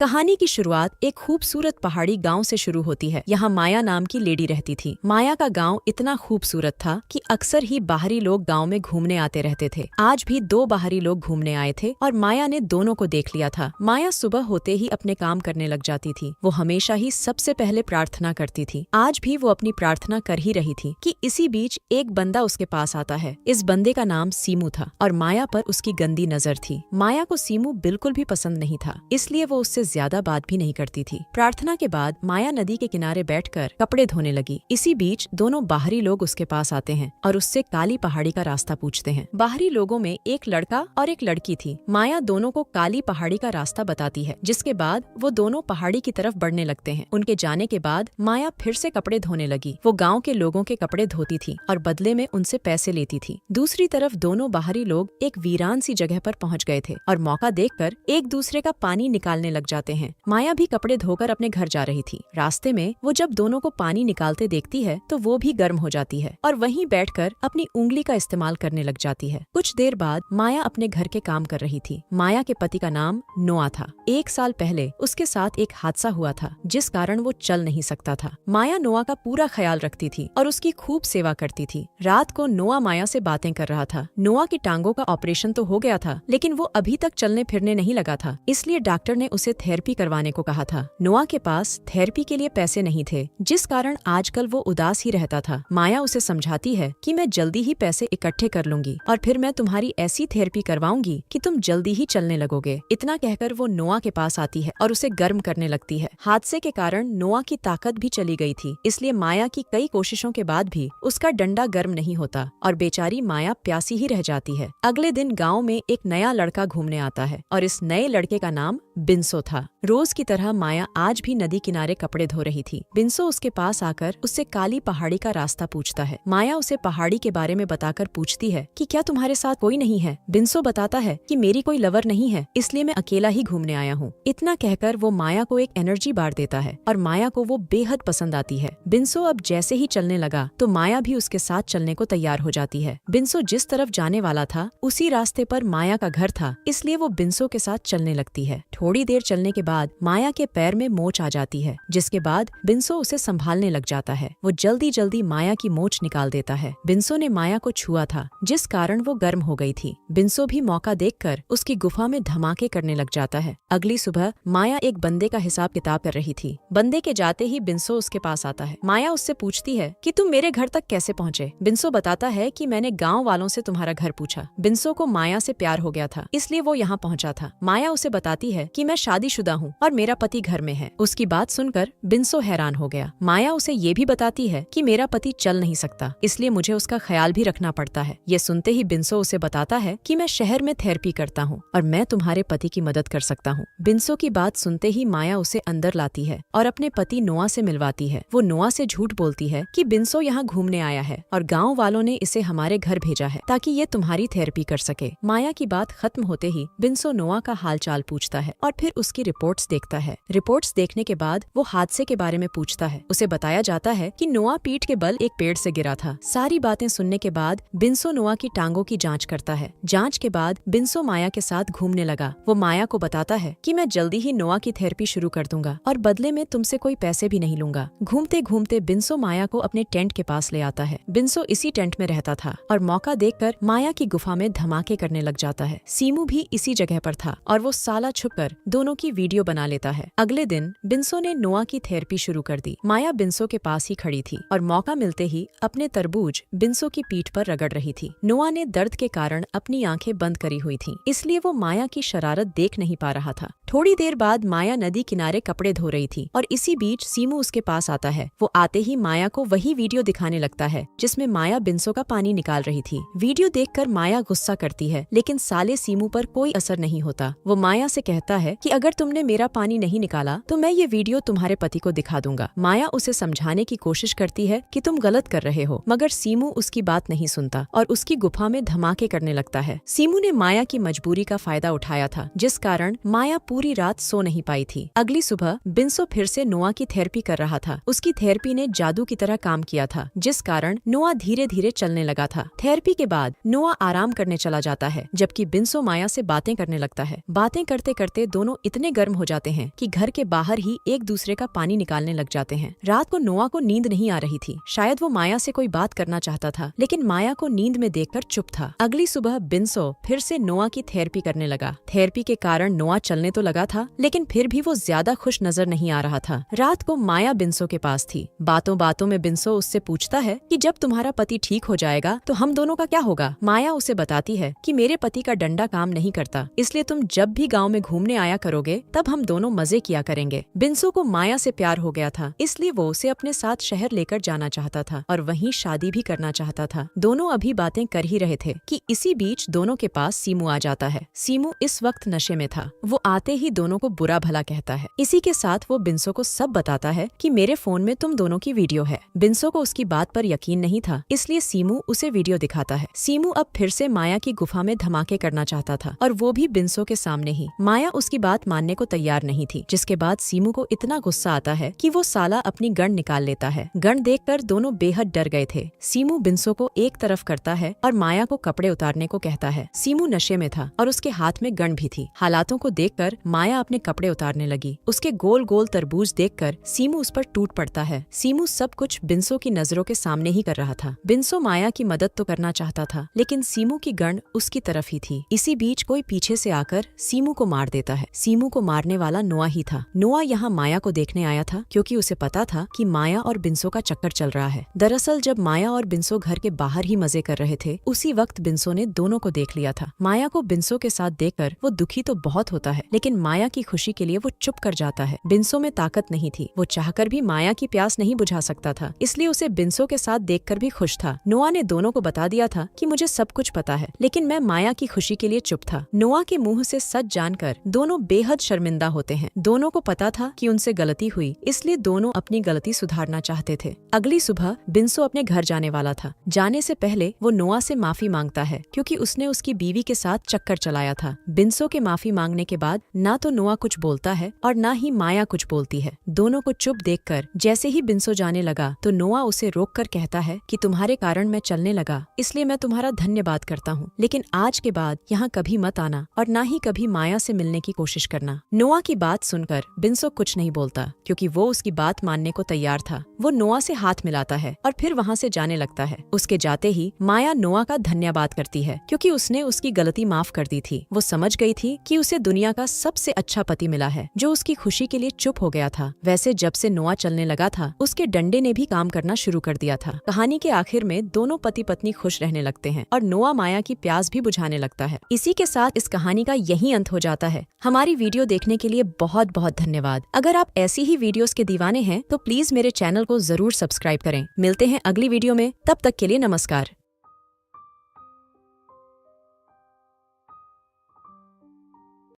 कहानी की शुरुआत एक खूबसूरत पहाड़ी गांव से शुरू होती है। यहाँ माया नाम की लेडी रहती थी। माया का गांव इतना खूबसूरत था कि अक्सर ही बाहरी लोग गांव में घूमने आते रहते थे। आज भी दो बाहरी लोग घूमने आए थे और माया ने दोनों को देख लिया था। माया सुबह होते ही अपने काम करने लग जाती थी। वो हमेशा ही सबसे पहले प्रार्थना करती थी। आज भी वो अपनी प्रार्थना कर ही रही थी कि इसी बीच एक बंदा उसके पास आता है। इस बंदे का नाम सीमू था और माया पर उसकी गंदी नजर थी। माया को सीमू बिल्कुल भी पसंद नहीं था, इसलिए वो उससे ज्यादा बात भी नहीं करती थी। प्रार्थना के बाद माया नदी के किनारे बैठकर कपड़े धोने लगी। इसी बीच दोनों बाहरी लोग उसके पास आते हैं और उससे काली पहाड़ी का रास्ता पूछते हैं। बाहरी लोगों में एक लड़का और एक लड़की थी। माया दोनों को काली पहाड़ी का रास्ता बताती है, जिसके बाद वो दोनों पहाड़ी की तरफ बढ़ने लगते हैं। उनके जाने के बाद माया फिर से कपड़े धोने लगी। वो गाँव के लोगों के कपड़े धोती थी और बदले में उनसे पैसे लेती थी। दूसरी तरफ दोनों बाहरी लोग एक वीरान सी जगह पर पहुँच गए थे और मौका देखकर एक दूसरे का पानी निकालने लग जाते हैं। माया भी कपड़े धोकर अपने घर जा रही थी। रास्ते में वो जब दोनों को पानी निकालते देखती है तो वो भी गर्म हो जाती है और वहीं बैठकर अपनी उंगली का इस्तेमाल करने लग जाती है। कुछ देर बाद माया अपने घर के काम कर रही थी। माया के पति का नाम नोआ था। 1 साल पहले उसके साथ एक हादसा हुआ था, जिस कारण वो चल नहीं सकता था। माया नोआ का पूरा ख्याल रखती थी और उसकी खूब सेवा करती थी। रात को नोआ माया से बातें कर रहा था। नोआ की टांगों का ऑपरेशन तो हो गया था, लेकिन वो अभी तक चलने फिरने नहीं लगा था, इसलिए डॉक्टर ने उसे थेरेपी करवाने को कहा था। नोआ के पास थेरेपी के लिए पैसे नहीं थे, जिस कारण आजकल वो उदास ही रहता था। माया उसे समझाती है कि मैं जल्दी ही पैसे इकट्ठे कर लूंगी और फिर मैं तुम्हारी ऐसी थेरेपी करवाऊंगी कि तुम जल्दी ही चलने लगोगे। इतना कहकर वो नोआ के पास आती है और उसे गर्म करने लगती है। हादसे के कारण नोआ की ताकत भी चली गई थी, इसलिए माया की कई कोशिशों के बाद भी उसका डंडा गर्म नहीं होता और बेचारी माया प्यासी ही रह जाती है। अगले दिन गाँव में एक नया लड़का घूमने आता है और इस नए लड़के का नाम बिंसो था। रोज की तरह माया आज भी नदी किनारे कपड़े धो रही थी। बिंसो उसके पास आकर उससे काली पहाड़ी का रास्ता पूछता है। माया उसे पहाड़ी के बारे में बताकर पूछती है कि क्या तुम्हारे साथ कोई नहीं है। बिंसो बताता है कि मेरी कोई लवर नहीं है, इसलिए मैं अकेला ही घूमने आया हूँ। इतना कहकर वो माया को एक एनर्जी बार देता है और माया को वो बेहद पसंद आती है। बिंसो अब जैसे ही चलने लगा तो माया भी उसके साथ चलने को तैयार हो जाती है। बिंसो जिस तरफ जाने वाला था उसी रास्ते पर माया का घर था, इसलिए वो बिंसो के साथ चलने लगती है। थोड़ी देर चलने के बाद माया के पैर में मोच आ जाती है, जिसके बाद बिंसो उसे संभालने लग जाता है। वो जल्दी जल्दी माया की मोच निकाल देता है। बिंसो ने माया को छुआ था, जिस कारण वो गर्म हो गई थी। बिंसो भी मौका देखकर उसकी गुफा में धमाके करने लग जाता है। अगली सुबह माया एक बंदे का हिसाब किताब कर रही थी। बंदे के जाते ही बिंसो उसके पास आता है। माया उससे पूछती है कि तुम मेरे घर तक कैसे पहुँचे। बिंसो बताता है कि मैंने गाँव वालों से तुम्हारा घर पूछा। बिंसो को माया से प्यार हो गया था, इसलिए वो यहाँ पहुँचा था। माया उसे बताती है कि मैं शादीशुदा हूँ और मेरा पति घर में है। उसकी बात सुनकर बिंसो हैरान हो गया। माया उसे ये भी बताती है कि मेरा पति चल नहीं सकता, इसलिए मुझे उसका ख्याल भी रखना पड़ता है। ये सुनते ही बिंसो उसे बताता है कि मैं शहर में थेरेपी करता हूँ और मैं तुम्हारे पति की मदद कर सकता हूँ। बिंसो की बात सुनते ही माया उसे अंदर लाती है और अपने पति नोआ से मिलवाती है। वो नोआ से झूठ बोलती है कि बिंसो यहाँ घूमने आया है और गाँव वालों ने इसे हमारे घर भेजा है ताकि ये तुम्हारी थेरेपी कर सके। माया की बात खत्म होते ही बिंसो नोआ का हाल चाल पूछता है और फिर उसकी रिपोर्ट्स देखता है। रिपोर्ट्स देखने के बाद वो हादसे के बारे में पूछता है। उसे बताया जाता है कि नोआ पीठ के बल एक पेड़ से गिरा था। सारी बातें सुनने के बाद बिंसो नोआ की टांगों की जांच करता है। जांच के बाद बिंसो माया के साथ घूमने लगा। वो माया को बताता है कि मैं जल्दी ही नोआ की थेरेपी शुरू कर दूंगा और बदले में तुमसे कोई पैसे भी नहीं लूंगा। घूमते घूमते बिंसो माया को अपने टेंट के पास ले आता है। बिंसो इसी टेंट में रहता था और मौका देखकर माया की गुफा में धमाके करने लग जाता है। सीमू भी इसी जगह पर था और वो साला छुपकर दोनों की वीडियो बना लेता है। अगले दिन बिंसो ने नोआ की थेरेपी शुरू कर दी। माया बिंसो के पास ही खड़ी थी और मौका मिलते ही अपने तरबूज बिंसो की पीठ पर रगड़ रही थी। नोआ ने दर्द के कारण अपनी आंखें बंद करी हुई थीं, इसलिए वो माया की शरारत देख नहीं पा रहा था। थोड़ी देर बाद माया नदी किनारे कपड़े धो रही थी और इसी बीच सीमू उसके पास आता है। वो आते ही माया को वही वीडियो दिखाने लगता है जिसमें माया बिंसो का पानी निकाल रही थी। वीडियो देखकर माया गुस्सा करती है, लेकिन साले सीमू पर कोई असर नहीं होता। वो माया से कहता है कि अगर तुमने मेरा पानी नहीं निकाला तो मैं ये वीडियो तुम्हारे पति को दिखा दूंगा। माया उसे समझाने की कोशिश करती है कि तुम गलत कर रहे हो, मगर सीमू उसकी बात नहीं सुनता और उसकी गुफा में धमाके करने लगता है। सीमू ने माया की मजबूरी का फायदा उठाया था, जिस कारण माया पूरी रात सो नहीं पाई थी। अगली सुबह बिंसो फिर से नोआ की थेरेपी कर रहा था। उसकी थेरेपी ने जादू की तरह काम किया था, जिस कारण नोआ धीरे धीरे चलने लगा था। थेरेपी के बाद नोआ आराम करने चला जाता है, जबकि बिंसो माया से बातें करने लगता है। बातें करते करते दोनों इतने गर्म हो जाते हैं कि घर के बाहर ही एक दूसरे का पानी निकालने लग जाते हैं। रात को नोआ को नींद नहीं आ रही थी। शायद वो माया से कोई बात करना चाहता था, लेकिन माया को नींद में देखकर चुप था। अगली सुबह बिन्सो फिर से नोआ की थेरेपी करने लगा। थेरेपी के कारण नोआ चलने तो लगा था, लेकिन फिर भी वो ज्यादा खुश नजर नहीं आ रहा था। रात को माया बिन्सो के पास थी। बातों बातों में बिन्सो उससे पूछता है कि जब तुम्हारा पति ठीक हो जाएगा तो हम दोनों का क्या होगा। माया उसे बताती है कि मेरे पति का डंडा काम नहीं करता, इसलिए तुम जब भी गाँव में घूमने आया करोगे तब हम दोनों मजे किया करेंगे। बिन्सो को माया से प्यार हो गया था, इसलिए वो उसे अपने साथ शहर लेकर जाना चाहता था और वहीं शादी भी करना चाहता था। दोनों अभी बातें कर ही रहे थे कि इसी बीच दोनों के पास सीमू आ जाता है। सीमू इस वक्त नशे में था। वो आते ही दोनों को बुरा भला कहता है। इसी के साथ वो बिन्सो को सब बताता है कि मेरे फोन में तुम दोनों की वीडियो है। बिन्सो को उसकी बात पर यकीन नहीं था, इसलिए सीमू उसे वीडियो दिखाता है। सीमू अब फिर से माया की गुफा में धमाके करना चाहता था, और वो भी बिन्सो के सामने ही। माया उसकी बात मानने को तैयार नहीं थी, जिसके बाद सीमू को इतना गुस्सा आता है कि वो साला अपनी गन निकाल लेता है। गन देखकर दोनों बेहद डर गए थे। सीमू बिन्सो को एक तरफ करता है और माया को कपड़े उतारने को कहता है। सीमू नशे में था और उसके हाथ में गन भी थी। हालातों को देखकर माया अपने कपड़े उतारने लगी। उसके गोल गोल तरबूज देखकर सीमू उस पर टूट पड़ता है। सीमू सब कुछ बिन्सो की नजरों के सामने ही कर रहा था। बिन्सो माया की मदद तो करना चाहता था, लेकिन सीमू की गन उसकी तरफ ही थी। इसी बीच कोई पीछे से आकर सीमू को मार देता है। सीमू को मारने वाला नोआ ही था। नोआ यहाँ माया को देखने आया था, क्योंकि उसे पता था कि माया और बिन्सो का चक्कर चल रहा है। दरअसल जब माया और बिन्सो घर के बाहर ही मजे कर रहे थे, उसी वक्त बिन्सो ने दोनों को देख लिया था। माया को बिन्सो के साथ देखकर वो दुखी तो बहुत होता है, लेकिन माया की खुशी के लिए वो चुप कर जाता है। बिन्सो में ताकत नहीं थी। वो चाहकर भी माया की प्यास नहीं बुझा सकता था, इसलिए उसे बिन्सो के साथ देखकर भी खुश था। नोआ ने दोनों को बता दिया था कि मुझे सब कुछ पता है, लेकिन मैं माया की खुशी के लिए चुप था। नोआ के मुंह से सच जानकर दोनों बेहद शर्मिंदा होते हैं। दोनों को पता था कि उनसे गलती हुई, इसलिए दोनों अपनी गलती सुधारना चाहते थे। अगली सुबह बिन्सो अपने घर जाने वाला था। जाने से पहले वो नोआ से माफी मांगता है, क्योंकि उसने उसकी बीवी के साथ चक्कर चलाया था। बिन्सो के माफी मांगने के बाद ना तो नोआ कुछ बोलता है और ना ही माया कुछ बोलती है। दोनों को चुप देखकर जैसे ही बिन्सो जाने लगा तो नोआ उसे रोककर कहता है कि तुम्हारे कारण मैं चलने लगा, इसलिए मैं तुम्हारा धन्यवाद करता हूँ, लेकिन आज के बाद यहाँ कभी मत आना और ना ही कभी माया से मिलने की कोशिश करना। नोआ की बात सुनकर बिन्सो कुछ नहीं बोलता, क्योंकि वो उसकी बात मानने को तैयार था। वो नोआ से हाथ मिलाता है और फिर वहाँ से जाने लगता है। उसके जाते ही माया नोआ का धन्यवाद करती है, क्योंकि उसने उसकी गलती माफ कर दी थी। वो समझ गई थी कि उसे दुनिया का सबसे अच्छा पति मिला है, जो उसकी खुशी के लिए चुप हो गया था। वैसे जब से नोआ चलने लगा था, उसके डंडे ने भी काम करना शुरू कर दिया था। कहानी के आखिर में दोनों पति पत्नी खुश रहने लगते हैं और नोआ माया की प्यास भी बुझाने लगता है। इसी के साथ इस कहानी का यही अंत हो जाता है। हमारी वीडियो देखने के लिए बहुत बहुत धन्यवाद। अगर आप ऐसी ही वीडियोस के दीवाने हैं तो प्लीज मेरे चैनल को जरूर सब्सक्राइब करें। मिलते हैं अगली वीडियो में, तब तक के लिए नमस्कार।